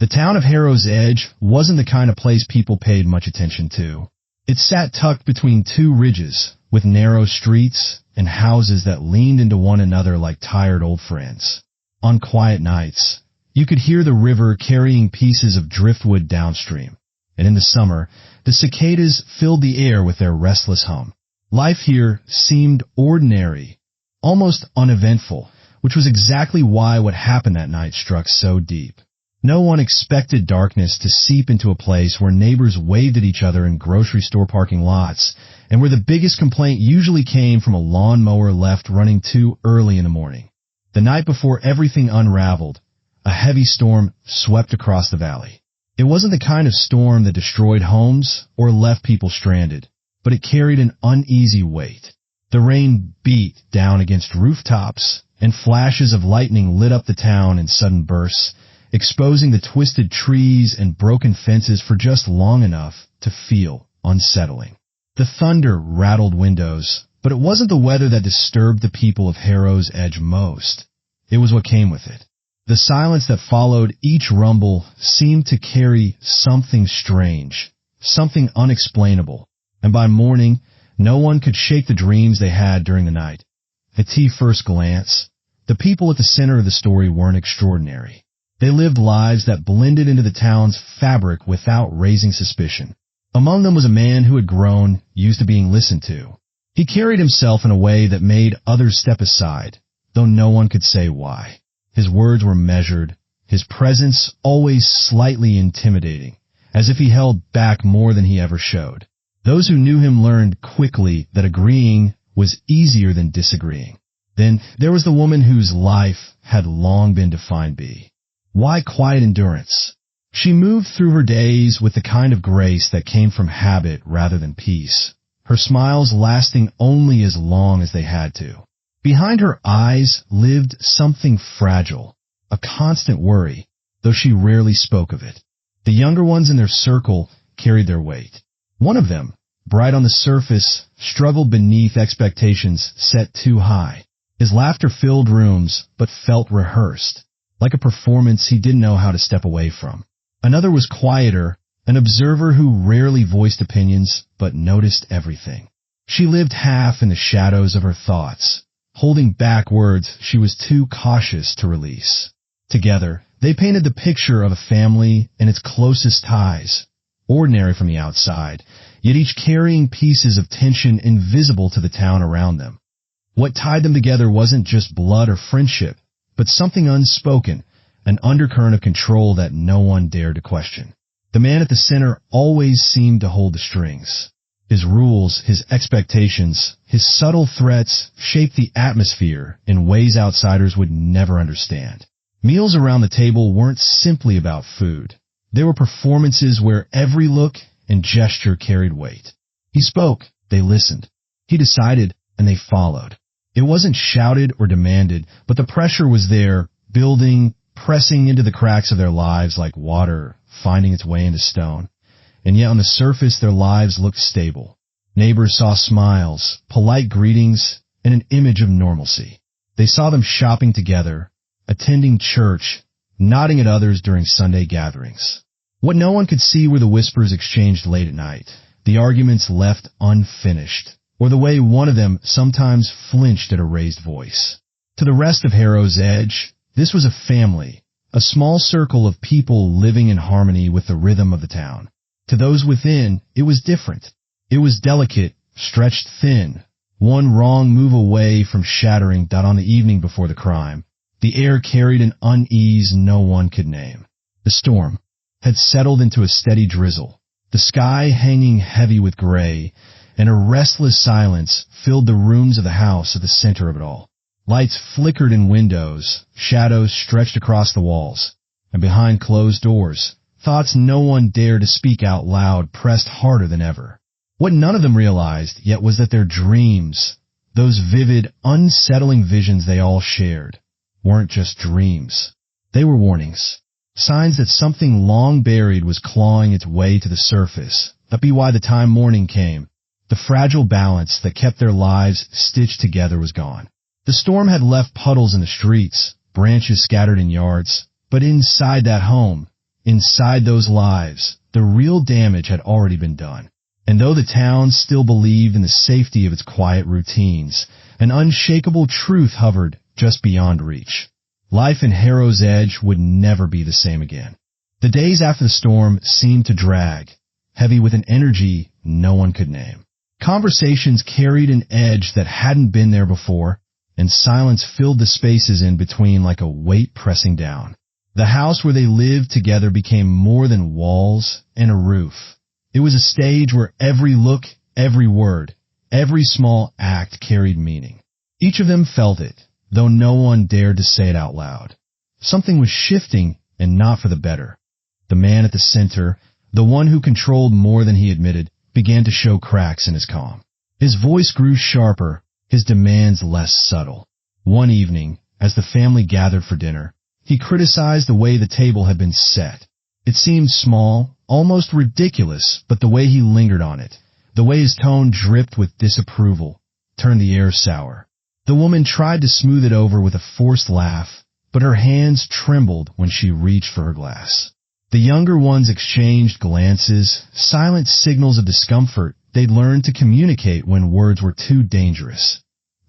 The town of Harrow's Edge wasn't the kind of place people paid much attention to. It sat tucked between two ridges, with narrow streets and houses that leaned into one another like tired old friends. On quiet nights, you could hear the river carrying pieces of driftwood downstream, and in the summer, the cicadas filled the air with their restless hum. Life here seemed ordinary, almost uneventful, which was exactly why what happened that night struck so deep. No one expected darkness to seep into a place where neighbors waved at each other in grocery store parking lots, and where the biggest complaint usually came from a lawnmower left running too early in the morning. The night before everything unraveled, a heavy storm swept across the valley. It wasn't the kind of storm that destroyed homes or left people stranded, but it carried an uneasy weight. The rain beat down against rooftops, and flashes of lightning lit up the town in sudden bursts, exposing the twisted trees and broken fences for just long enough to feel unsettling. The thunder rattled windows, but it wasn't the weather that disturbed the people of Harrow's Edge most. It was what came with it. The silence that followed each rumble seemed to carry something strange, something unexplainable, and by morning, no one could shake the dreams they had during the night. At first glance, the people at the center of the story weren't extraordinary. They lived lives that blended into the town's fabric without raising suspicion. Among them was a man who had grown used to being listened to. He carried himself in a way that made others step aside, though no one could say why. His words were measured, his presence always slightly intimidating, as if he held back more than he ever showed. Those who knew him learned quickly that agreeing was easier than disagreeing. Then there was the woman whose life had long been defined by. Why quiet endurance? She moved through her days with the kind of grace that came from habit rather than peace, her smiles lasting only as long as they had to. Behind her eyes lived something fragile, a constant worry, though she rarely spoke of it. The younger ones in their circle carried their weight. One of them, bright on the surface, struggled beneath expectations set too high. His laughter filled rooms, but felt rehearsed, like a performance he didn't know how to step away from. Another was quieter, an observer who rarely voiced opinions, but noticed everything. She lived half in the shadows of her thoughts, holding back words she was too cautious to release. Together, they painted the picture of a family and its closest ties, ordinary from the outside, yet each carrying pieces of tension invisible to the town around them. What tied them together wasn't just blood or friendship, but something unspoken, an undercurrent of control that no one dared to question. The man at the center always seemed to hold the strings. His rules, his expectations, his subtle threats shaped the atmosphere in ways outsiders would never understand. Meals around the table weren't simply about food. They were performances where every look and gesture carried weight. He spoke, they listened. He decided, and they followed. It wasn't shouted or demanded, but the pressure was there, building, pressing into the cracks of their lives like water finding its way into stone. And yet on the surface their lives looked stable. Neighbors saw smiles, polite greetings, and an image of normalcy. They saw them shopping together, attending church, nodding at others during Sunday gatherings. What no one could see were the whispers exchanged late at night, the arguments left unfinished, or the way one of them sometimes flinched at a raised voice. To the rest of Harrow's Edge, this was a family, a small circle of people living in harmony with the rhythm of the town. To those within, it was different. It was delicate, stretched thin, one wrong move away from shattering. On the evening before the crime, the air carried an unease no one could name. The storm had settled into a steady drizzle, the sky hanging heavy with gray, and a restless silence filled the rooms of the house at the center of it all. Lights flickered in windows, shadows stretched across the walls, and behind closed doors, thoughts no one dared to speak out loud pressed harder than ever. What none of them realized yet was that their dreams, those vivid, unsettling visions they all shared, weren't just dreams. They were warnings, signs that something long buried was clawing its way to the surface. That'd be why the time morning came. The fragile balance that kept their lives stitched together was gone. The storm had left puddles in the streets, branches scattered in yards, but inside that home, inside those lives, the real damage had already been done. And though the town still believed in the safety of its quiet routines, an unshakable truth hovered just beyond reach. Life in Harrow's Edge would never be the same again. The days after the storm seemed to drag, heavy with an energy no one could name. Conversations carried an edge that hadn't been there before, and silence filled the spaces in between like a weight pressing down. The house where they lived together became more than walls and a roof. It was a stage where every look, every word, every small act carried meaning. Each of them felt it, though no one dared to say it out loud. Something was shifting, and not for the better. The man at the center, the one who controlled more than he admitted, began to show cracks in his calm. His voice grew sharper, his demands less subtle. One evening, as the family gathered for dinner, he criticized the way the table had been set. It seemed small, almost ridiculous, but the way he lingered on it, the way his tone dripped with disapproval, turned the air sour. The woman tried to smooth it over with a forced laugh, but her hands trembled when she reached for her glass. The younger ones exchanged glances, silent signals of discomfort they'd learned to communicate when words were too dangerous.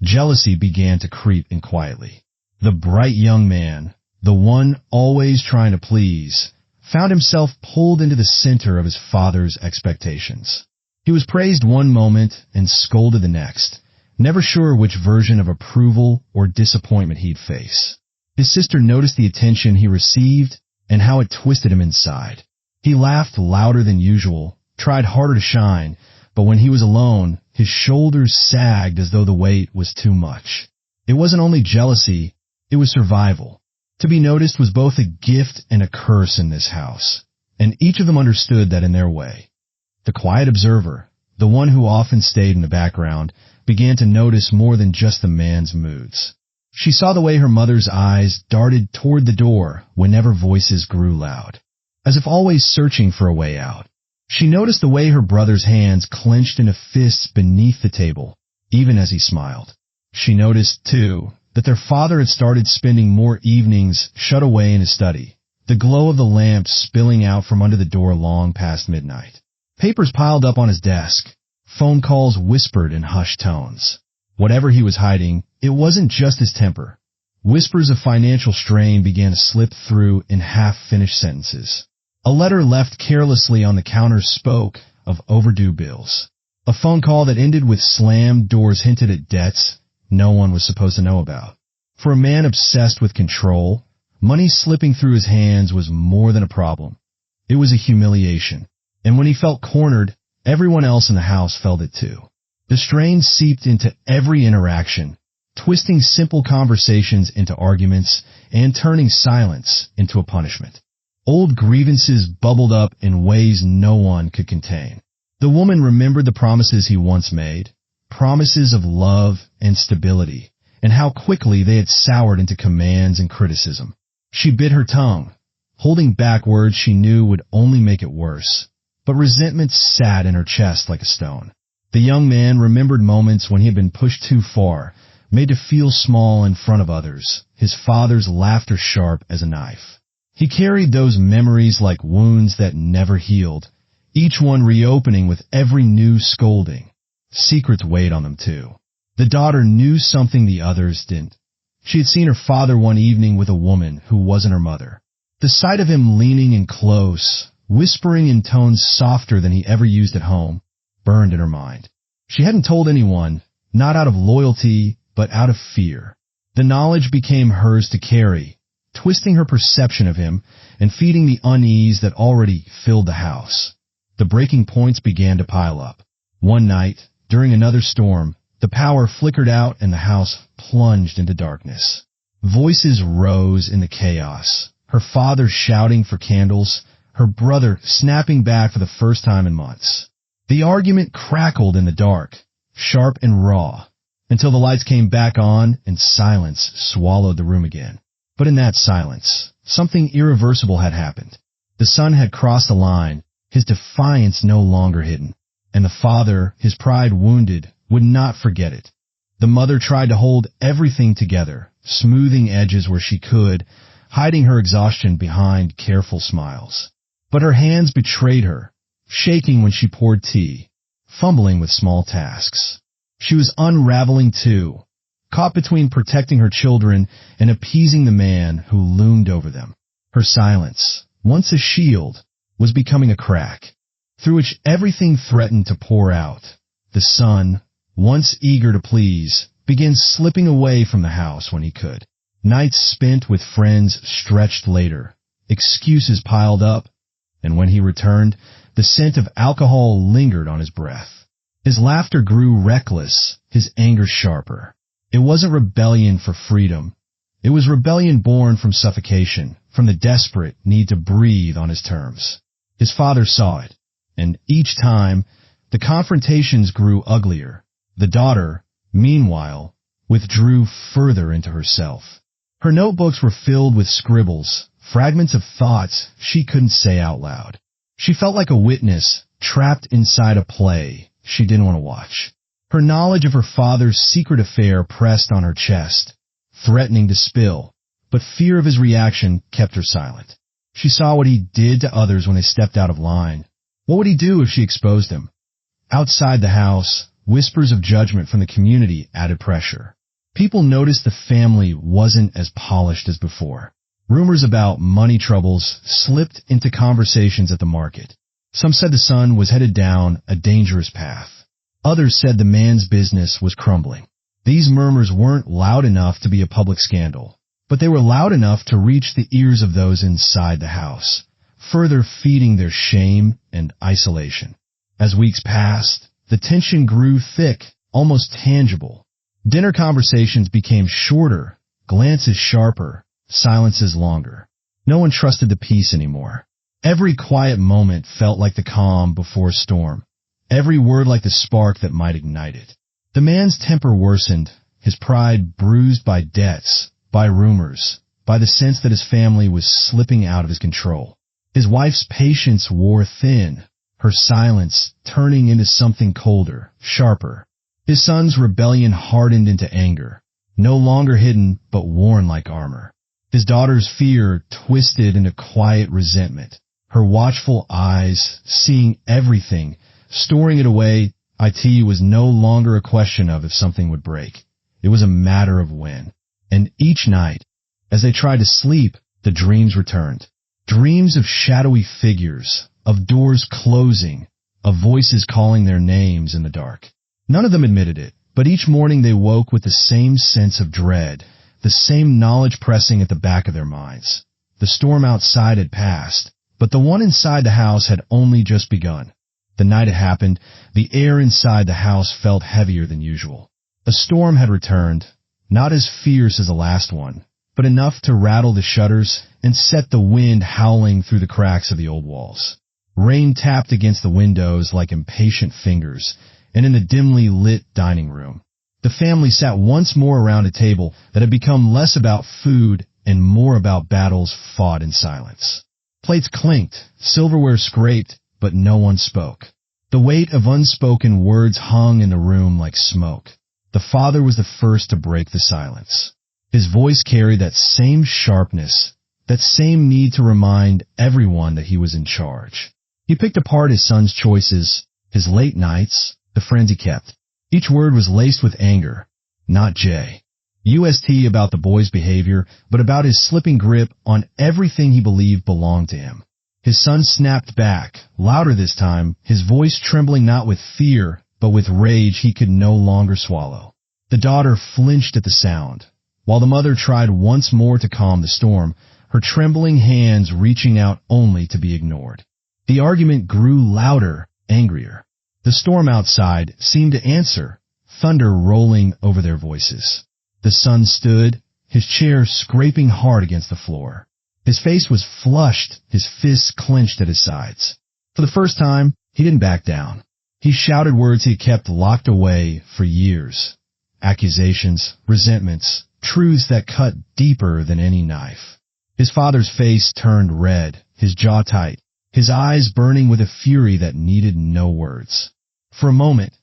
Jealousy began to creep in quietly. The bright young man, the one always trying to please, found himself pulled into the center of his father's expectations. He was praised one moment and scolded the next, never sure which version of approval or disappointment he'd face. His sister noticed the attention he received and how it twisted him inside. He laughed louder than usual, tried harder to shine, but when he was alone, his shoulders sagged as though the weight was too much. It wasn't only jealousy, it was survival. To be noticed was both a gift and a curse in this house, and each of them understood that in their way. The quiet observer, the one who often stayed in the background, began to notice more than just the man's moods. She saw the way her mother's eyes darted toward the door whenever voices grew loud, as if always searching for a way out. She noticed the way her brother's hands clenched into fists beneath the table, even as he smiled. She noticed, too, that their father had started spending more evenings shut away in his study, the glow of the lamp spilling out from under the door long past midnight. Papers piled up on his desk, phone calls whispered in hushed tones. Whatever he was hiding, it wasn't just his temper. Whispers of financial strain began to slip through in half-finished sentences. A letter left carelessly on the counter spoke of overdue bills. A phone call that ended with slammed doors hinted at debts no one was supposed to know about. For a man obsessed with control, money slipping through his hands was more than a problem. It was a humiliation. And when he felt cornered, everyone else in the house felt it too. The strain seeped into every interaction, twisting simple conversations into arguments and turning silence into a punishment. Old grievances bubbled up in ways no one could contain. The woman remembered the promises he once made, promises of love and stability, and how quickly they had soured into commands and criticism. She bit her tongue, holding back words she knew would only make it worse, but resentment sat in her chest like a stone. The young man remembered moments when he had been pushed too far, made to feel small in front of others, his father's laughter sharp as a knife. He carried those memories like wounds that never healed, each one reopening with every new scolding. Secrets weighed on them too. The daughter knew something the others didn't. She had seen her father one evening with a woman who wasn't her mother. The sight of him leaning in close, whispering in tones softer than he ever used at home, burned in her mind. She hadn't told anyone, not out of loyalty, but out of fear. The knowledge became hers to carry, twisting her perception of him and feeding the unease that already filled the house. The breaking points began to pile up. One night, during another storm, the power flickered out and the house plunged into darkness. Voices rose in the chaos, her father shouting for candles, her brother snapping back for the first time in months. The argument crackled in the dark, sharp and raw, until the lights came back on and silence swallowed the room again. But in that silence, something irreversible had happened. The son had crossed the line, his defiance no longer hidden, and the father, his pride wounded, would not forget it. The mother tried to hold everything together, smoothing edges where she could, hiding her exhaustion behind careful smiles. But her hands betrayed her, shaking when she poured tea, fumbling with small tasks. She was unraveling too, caught between protecting her children and appeasing the man who loomed over them. Her silence, once a shield, was becoming a crack, through which everything threatened to pour out. The son, once eager to please, began slipping away from the house when he could. Nights spent with friends stretched later, excuses piled up, and when he returned, the scent of alcohol lingered on his breath. His laughter grew reckless, his anger sharper. It wasn't rebellion for freedom. It was rebellion born from suffocation, from the desperate need to breathe on his terms. His father saw it, and each time, the confrontations grew uglier. The daughter, meanwhile, withdrew further into herself. Her notebooks were filled with scribbles, fragments of thoughts she couldn't say out loud. She felt like a witness trapped inside a play she didn't want to watch. Her knowledge of her father's secret affair pressed on her chest, threatening to spill, but fear of his reaction kept her silent. She saw what he did to others when they stepped out of line. What would he do if she exposed him? Outside the house, whispers of judgment from the community added pressure. People noticed the family wasn't as polished as before. Rumors about money troubles slipped into conversations at the market. Some said the son was headed down a dangerous path. Others said the man's business was crumbling. These murmurs weren't loud enough to be a public scandal, but they were loud enough to reach the ears of those inside the house, further feeding their shame and isolation. As weeks passed, the tension grew thick, almost tangible. Dinner conversations became shorter, glances sharper, silences longer. No one trusted the peace anymore. Every quiet moment felt like the calm before a storm. Every word like the spark that might ignite it. The man's temper worsened, his pride bruised by debts, by rumors, by the sense that his family was slipping out of his control. His wife's patience wore thin, her silence turning into something colder, sharper. His son's rebellion hardened into anger, no longer hidden but worn like armor. His daughter's fear twisted into quiet resentment, her watchful eyes seeing everything, storing it away. It was no longer a question of if something would break. It was a matter of when. And each night, as they tried to sleep, the dreams returned. Dreams of shadowy figures, of doors closing, of voices calling their names in the dark. None of them admitted it, but each morning they woke with the same sense of dread, the same knowledge pressing at the back of their minds. The storm outside had passed, but the one inside the house had only just begun. The night it happened, the air inside the house felt heavier than usual. A storm had returned, not as fierce as the last one, but enough to rattle the shutters and set the wind howling through the cracks of the old walls. Rain tapped against the windows like impatient fingers, and in the dimly lit dining room, the family sat once more around a table that had become less about food and more about battles fought in silence. Plates clinked, silverware scraped, but no one spoke. The weight of unspoken words hung in the room like smoke. The father was the first to break the silence. His voice carried that same sharpness, that same need to remind everyone that he was in charge. He picked apart his son's choices, his late nights, the friends he kept. Each word was laced with anger, not UST about the boy's behavior, but about his slipping grip on everything he believed belonged to him. His son snapped back, louder this time, his voice trembling not with fear, but with rage he could no longer swallow. The daughter flinched at the sound, while the mother tried once more to calm the storm, her trembling hands reaching out only to be ignored. The argument grew louder, angrier. The storm outside seemed to answer, thunder rolling over their voices. The son stood, his chair scraping hard against the floor. His face was flushed, his fists clenched at his sides. For the first time, he didn't back down. He shouted words he had kept locked away for years. Accusations, resentments, truths that cut deeper than any knife. His father's face turned red, his jaw tight, his eyes burning with a fury that needed no words. For a moment,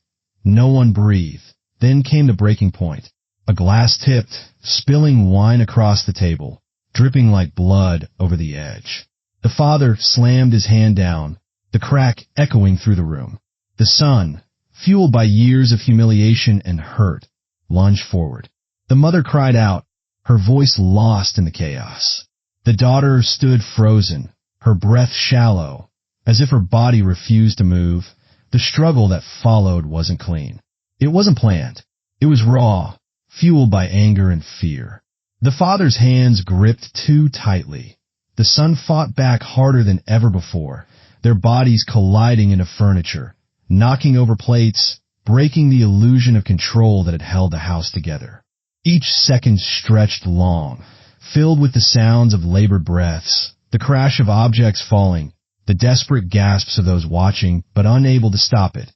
no one breathed. Then came the breaking point. A glass tipped, spilling wine across the table. dripping like blood over the edge. The father slammed his hand down, the crack echoing through the room. The son, fueled by years of humiliation and hurt, lunged forward. The mother cried out, her voice lost in the chaos. The daughter stood frozen, her breath shallow, as if her body refused to move. The struggle that followed wasn't clean. It wasn't planned. It was raw, fueled by anger and fear. The father's hands gripped too tightly. The son fought back harder than ever before, their bodies colliding into furniture, knocking over plates, breaking the illusion of control that had held the house together. Each second stretched long, filled with the sounds of labored breaths, the crash of objects falling, the desperate gasps of those watching but unable to stop it.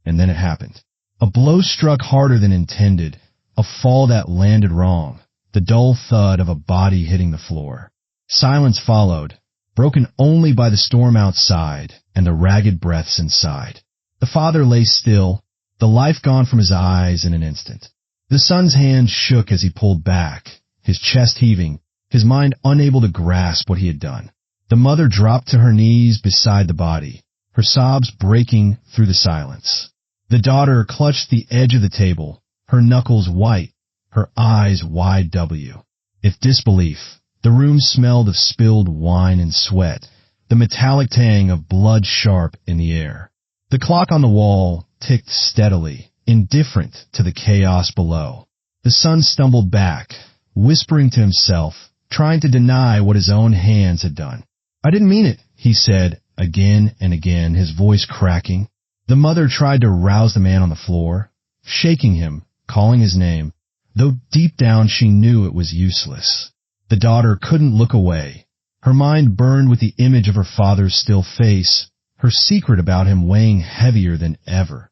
And then it happened. A blow struck harder than intended, a fall that landed wrong, the dull thud of a body hitting the floor. Silence followed, broken only by the storm outside and the ragged breaths inside. The father lay still, the life gone from his eyes in an instant. The son's hand shook as he pulled back, his chest heaving, his mind unable to grasp what he had done. The mother dropped to her knees beside the body, her sobs breaking through the silence. The daughter clutched the edge of the table, her knuckles white, her eyes wide W. With disbelief, the room smelled of spilled wine and sweat, the metallic tang of blood sharp in the air. The clock on the wall ticked steadily, indifferent to the chaos below. The son stumbled back, whispering to himself, trying to deny what his own hands had done. "I didn't mean it," he said, again and again, his voice cracking. The mother tried to rouse the man on the floor, shaking him, calling his name, though deep down she knew it was useless. The daughter couldn't look away. Her mind burned with the image of her father's still face, her secret about him weighing heavier than ever.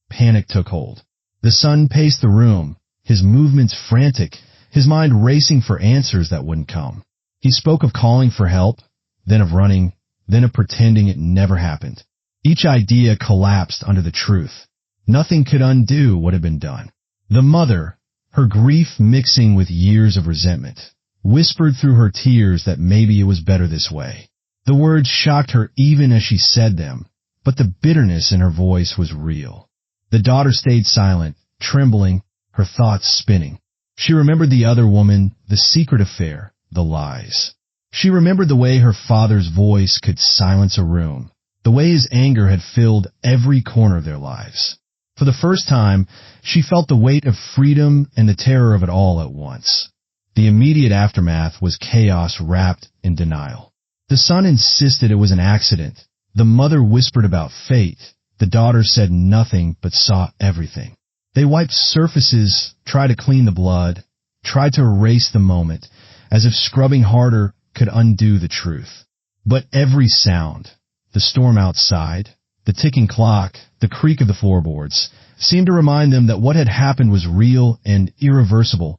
Panic took hold. The son paced the room, his movements frantic, his mind racing for answers that wouldn't come. He spoke of calling for help, then of running, then of pretending it never happened. Each idea collapsed under the truth. Nothing could undo what had been done. The mother, her grief mixing with years of resentment, whispered through her tears that maybe it was better this way. The words shocked her even as she said them, but the bitterness in her voice was real. The daughter stayed silent, trembling, her thoughts spinning. She remembered the other woman, the secret affair, the lies. She remembered the way her father's voice could silence a room, the way his anger had filled every corner of their lives. For the first time, she felt the weight of freedom and the terror of it all at once. The immediate aftermath was chaos wrapped in denial. The son insisted it was an accident. The mother whispered about fate. The daughter said nothing but saw everything. They wiped surfaces, tried to clean the blood, tried to erase the moment, as if scrubbing harder could undo the truth. But every sound, the storm outside, the ticking clock, the creak of the floorboards, seemed to remind them that what had happened was real and irreversible.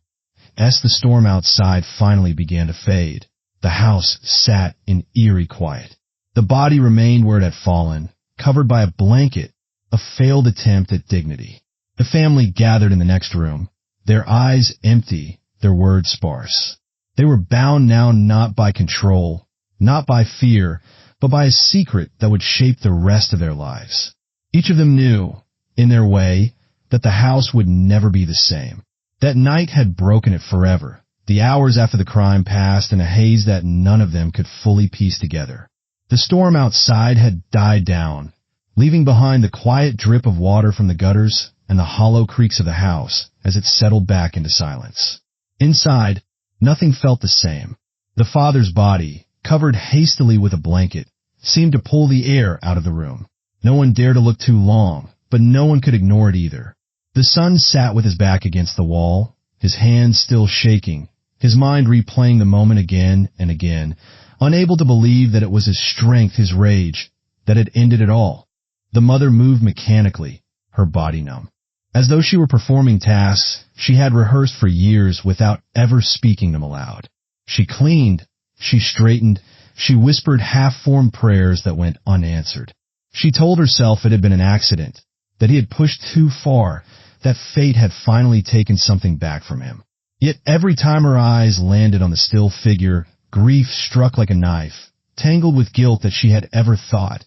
As the storm outside finally began to fade, the house sat in eerie quiet. The body remained where it had fallen, covered by a blanket, a failed attempt at dignity. The family gathered in the next room, their eyes empty, their words sparse. They were bound now not by control, not by fear, but by a secret that would shape the rest of their lives. Each of them knew, in their way, that the house would never be the same. That night had broken it forever, the hours after the crime passed in a haze that none of them could fully piece together. The storm outside had died down, leaving behind the quiet drip of water from the gutters and the hollow creaks of the house as it settled back into silence. Inside, nothing felt the same. The father's body, covered hastily with a blanket, seemed to pull the air out of the room. No one dared to look too long, but no one could ignore it either. The son sat with his back against the wall, his hands still shaking, his mind replaying the moment again and again, unable to believe that it was his strength, his rage, that had ended it all. The mother moved mechanically, her body numb. As though she were performing tasks she had rehearsed for years without ever speaking them aloud. She cleaned, she straightened, she whispered half-formed prayers that went unanswered. She told herself it had been an accident, that he had pushed too far, that fate had finally taken something back from him. Yet every time her eyes landed on the still figure, grief struck like a knife, tangled with guilt that she had ever thought,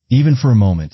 even for a moment,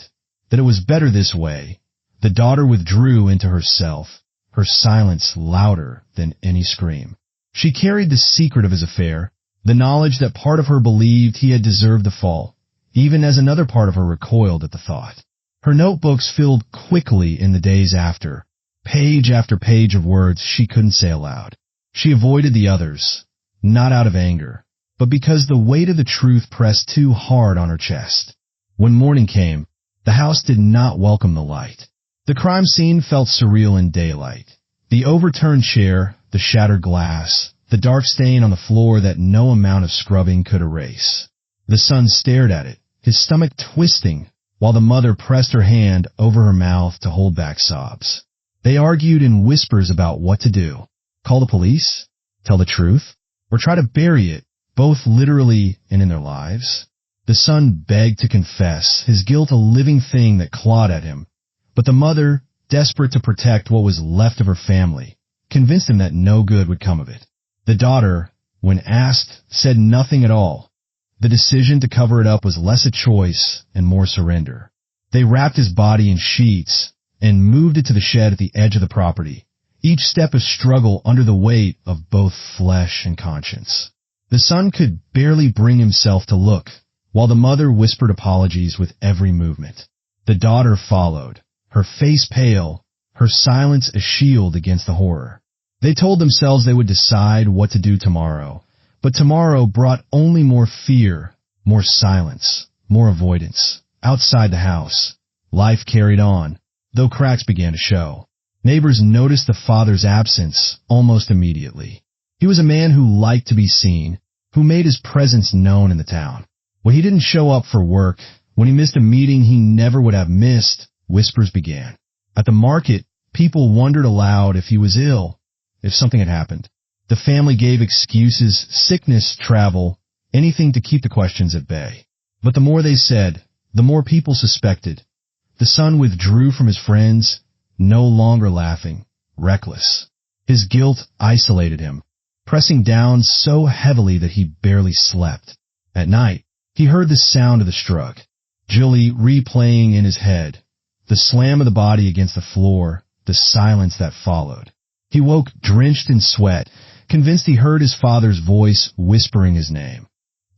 that it was better this way. The daughter withdrew into herself, her silence louder than any scream. She carried the secret of his affair, the knowledge that part of her believed he had deserved the fall, even as another part of her recoiled at the thought. Her notebooks filled quickly in the days after, page after page of words she couldn't say aloud. She avoided the others, not out of anger, but because the weight of the truth pressed too hard on her chest. When morning came, the house did not welcome the light. The crime scene felt surreal in daylight. The overturned chair, the shattered glass, the dark stain on the floor that no amount of scrubbing could erase. The son stared at it, his stomach twisting, while the mother pressed her hand over her mouth to hold back sobs. They argued in whispers about what to do. Call the police? Tell the truth? Or try to bury it, both literally and in their lives? The son begged to confess, his guilt a living thing that clawed at him. But the mother, desperate to protect what was left of her family, convinced him that no good would come of it. The daughter, when asked, said nothing at all. The decision to cover it up was less a choice and more surrender. They wrapped his body in sheets and moved it to the shed at the edge of the property, each step a struggle under the weight of both flesh and conscience. The son could barely bring himself to look, while the mother whispered apologies with every movement. The daughter followed, her face pale, her silence a shield against the horror. They told themselves they would decide what to do tomorrow, but tomorrow brought only more fear, more silence, more avoidance. Outside the house, life carried on, though cracks began to show. Neighbors noticed the father's absence almost immediately. He was a man who liked to be seen, who made his presence known in the town. When he didn't show up for work, when he missed a meeting he never would have missed, whispers began. At the market, people wondered aloud if he was ill, if something had happened. The family gave excuses, sickness, travel, anything to keep the questions at bay. But the more they said, the more people suspected. The son withdrew from his friends, no longer laughing, reckless. His guilt isolated him, pressing down so heavily that he barely slept. At night, he heard the sound of the strug, Julie replaying in his head, the slam of the body against the floor, the silence that followed. He woke drenched in sweat, convinced he heard his father's voice whispering his name.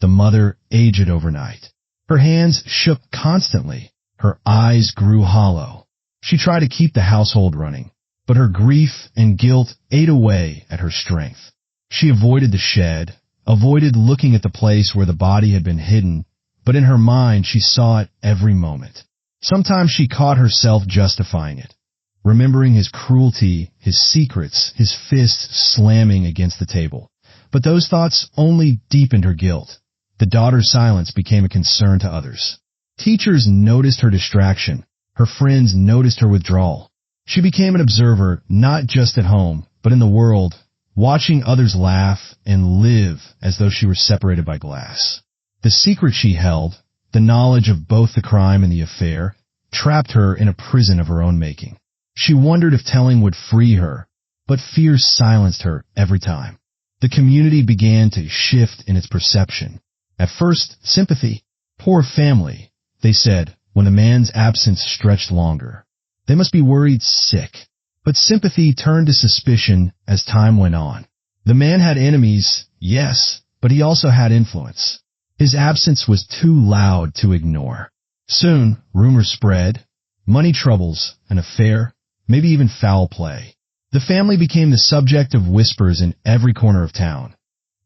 The mother aged overnight. Her hands shook constantly. Her eyes grew hollow. She tried to keep the household running, but her grief and guilt ate away at her strength. She avoided the shed, avoided looking at the place where the body had been hidden, but in her mind she saw it every moment. Sometimes she caught herself justifying it, remembering his cruelty, his secrets, his fists slamming against the table. But those thoughts only deepened her guilt. The daughter's silence became a concern to others. Teachers noticed her distraction. Her friends noticed her withdrawal. She became an observer, not just at home, but in the world, watching others laugh and live as though she were separated by glass. The secret she held, the knowledge of both the crime and the affair, trapped her in a prison of her own making. She wondered if telling would free her, but fear silenced her every time. The community began to shift in its perception. At first, sympathy. Poor family, they said, when the man's absence stretched longer. They must be worried sick. But sympathy turned to suspicion as time went on. The man had enemies, yes, but he also had influence. His absence was too loud to ignore. Soon, rumors spread. Money troubles, an affair, maybe even foul play. The family became the subject of whispers in every corner of town.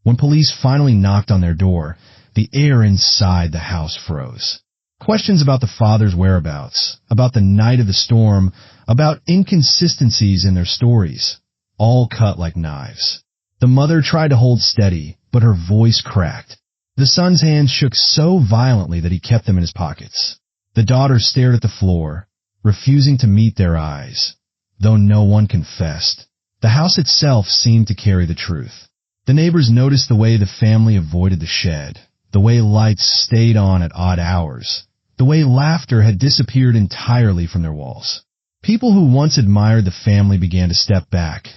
When police finally knocked on their door, the air inside the house froze. Questions about the father's whereabouts, about the night of the storm, about inconsistencies in their stories, all cut like knives. The mother tried to hold steady, but her voice cracked. The son's hands shook so violently that he kept them in his pockets. The daughter stared at the floor, refusing to meet their eyes. Though no one confessed, the house itself seemed to carry the truth. The neighbors noticed the way the family avoided the shed, the way lights stayed on at odd hours, the way laughter had disappeared entirely from their walls. People who once admired the family began to step back,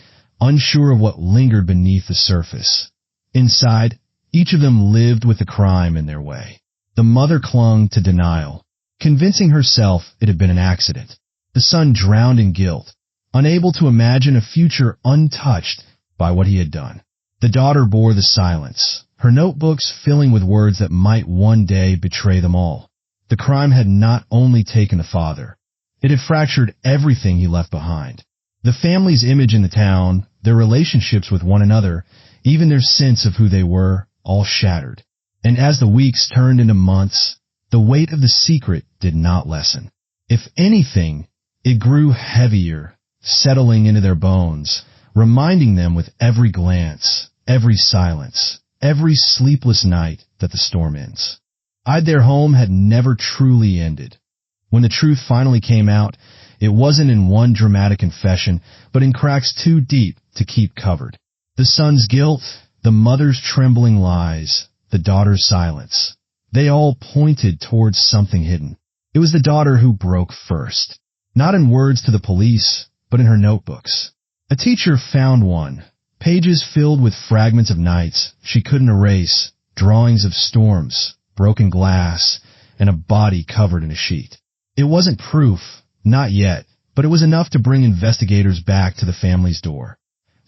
unsure of what lingered beneath the surface. Inside, each of them lived with the crime in their way. The mother clung to denial, convincing herself it had been an accident. The son drowned in guilt, unable to imagine a future untouched by what he had done. The daughter bore the silence, her notebooks filling with words that might one day betray them all. The crime had not only taken the father, it had fractured everything he left behind. The family's image in the town, their relationships with one another, even their sense of who they were, all shattered. And as the weeks turned into months, the weight of the secret did not lessen. If anything, it grew heavier, settling into their bones, reminding them with every glance, every silence, every sleepless night that the storm ends. Their home had never truly ended. When the truth finally came out, it wasn't in one dramatic confession, but in cracks too deep to keep covered. The son's guilt, the mother's trembling lies, the daughter's silence. They all pointed towards something hidden. It was the daughter who broke first. Not in words to the police, but in her notebooks. A teacher found one, pages filled with fragments of nights she couldn't erase, drawings of storms, broken glass, and a body covered in a sheet. It wasn't proof, not yet, but it was enough to bring investigators back to the family's door.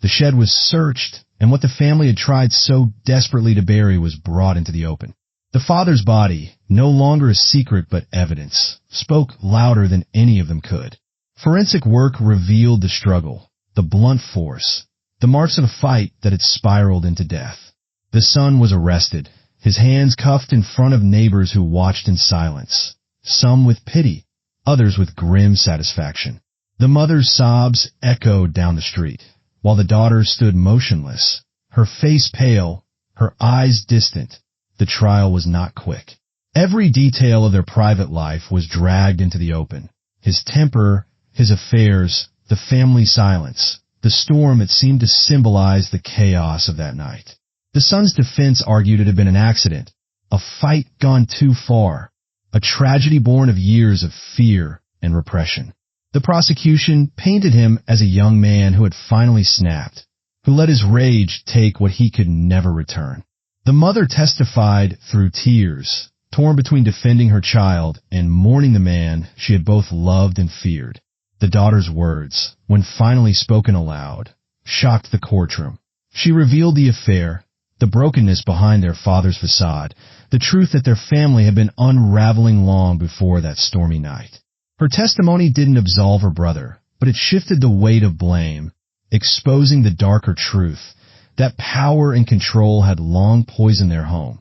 The shed was searched, and what the family had tried so desperately to bury was brought into the open. The father's body, no longer a secret but evidence, spoke louder than any of them could. Forensic work revealed the struggle, the blunt force, the marks of a fight that had spiraled into death. The son was arrested, his hands cuffed in front of neighbors who watched in silence, some with pity, others with grim satisfaction. The mother's sobs echoed down the street, while the daughter stood motionless, her face pale, her eyes distant. The trial was not quick. Every detail of their private life was dragged into the open. His temper, his affairs, the family silence, the storm that seemed to symbolize the chaos of that night. The son's defense argued it had been an accident, a fight gone too far, a tragedy born of years of fear and repression. The prosecution painted him as a young man who had finally snapped, who let his rage take what he could never return. The mother testified through tears, torn between defending her child and mourning the man she had both loved and feared. The daughter's words, when finally spoken aloud, shocked the courtroom. She revealed the affair, the brokenness behind their father's facade, the truth that their family had been unraveling long before that stormy night. Her testimony didn't absolve her brother, but it shifted the weight of blame, exposing the darker truth, that power and control had long poisoned their home.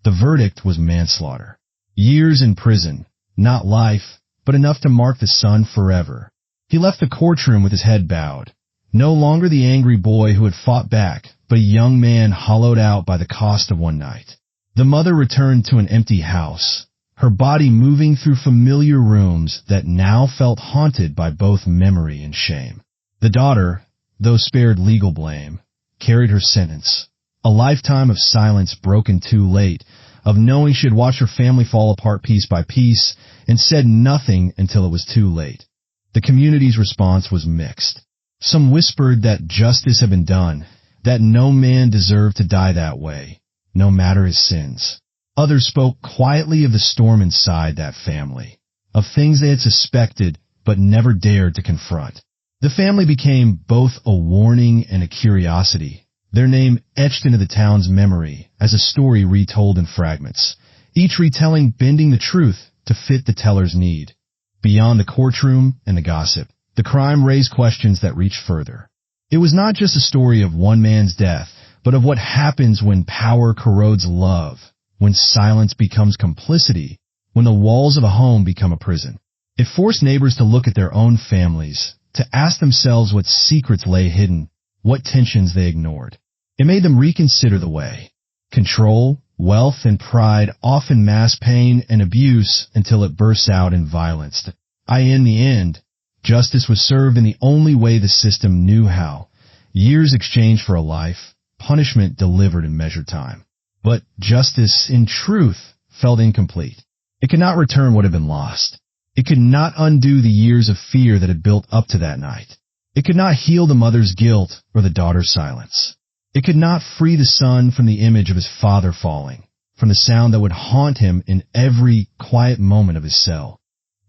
The verdict was manslaughter. Years in prison, not life, but enough to mark the son forever. He left the courtroom with his head bowed, no longer the angry boy who had fought back, but a young man hollowed out by the cost of one night. The mother returned to an empty house, her body moving through familiar rooms that now felt haunted by both memory and shame. The daughter, though spared legal blame, carried her sentence, a lifetime of silence broken too late, of knowing she had watched her family fall apart piece by piece and said nothing until it was too late. The community's response was mixed. Some whispered that justice had been done, that no man deserved to die that way, no matter his sins. Others spoke quietly of the storm inside that family, of things they had suspected but never dared to confront. The family became both a warning and a curiosity, their name etched into the town's memory as a story retold in fragments, each retelling bending the truth to fit the teller's need. Beyond the courtroom and the gossip, the crime raised questions that reached further. It was not just a story of one man's death, but of what happens when power corrodes love, when silence becomes complicity, when the walls of a home become a prison. It forced neighbors to look at their own families, to ask themselves what secrets lay hidden, what tensions they ignored. It made them reconsider the way. Control, wealth, and pride often mask pain and abuse until it bursts out in violence. In the end, justice was served in the only way the system knew how. Years exchanged for a life, punishment delivered in measured time. But justice, in truth, felt incomplete. It could not return what had been lost. It could not undo the years of fear that had built up to that night. It could not heal the mother's guilt or the daughter's silence. It could not free the son from the image of his father falling, from the sound that would haunt him in every quiet moment of his cell.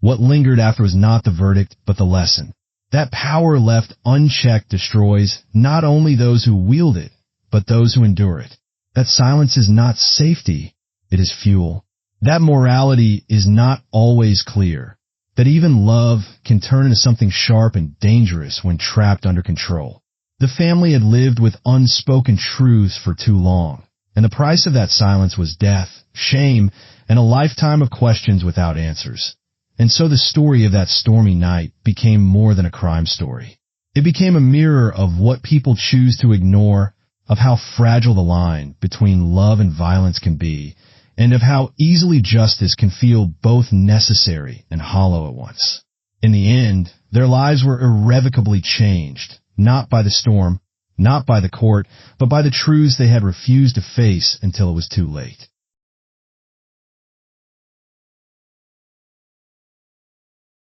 What lingered after was not the verdict, but the lesson. That power left unchecked destroys not only those who wield it, but those who endure it. That silence is not safety, it is fuel. That morality is not always clear. That even love can turn into something sharp and dangerous when trapped under control. The family had lived with unspoken truths for too long, and the price of that silence was death, shame, and a lifetime of questions without answers. And so the story of that stormy night became more than a crime story. It became a mirror of what people choose to ignore, of how fragile the line between love and violence can be, and of how easily justice can feel both necessary and hollow at once. In the end, their lives were irrevocably changed, not by the storm, not by the court, but by the truths they had refused to face until it was too late.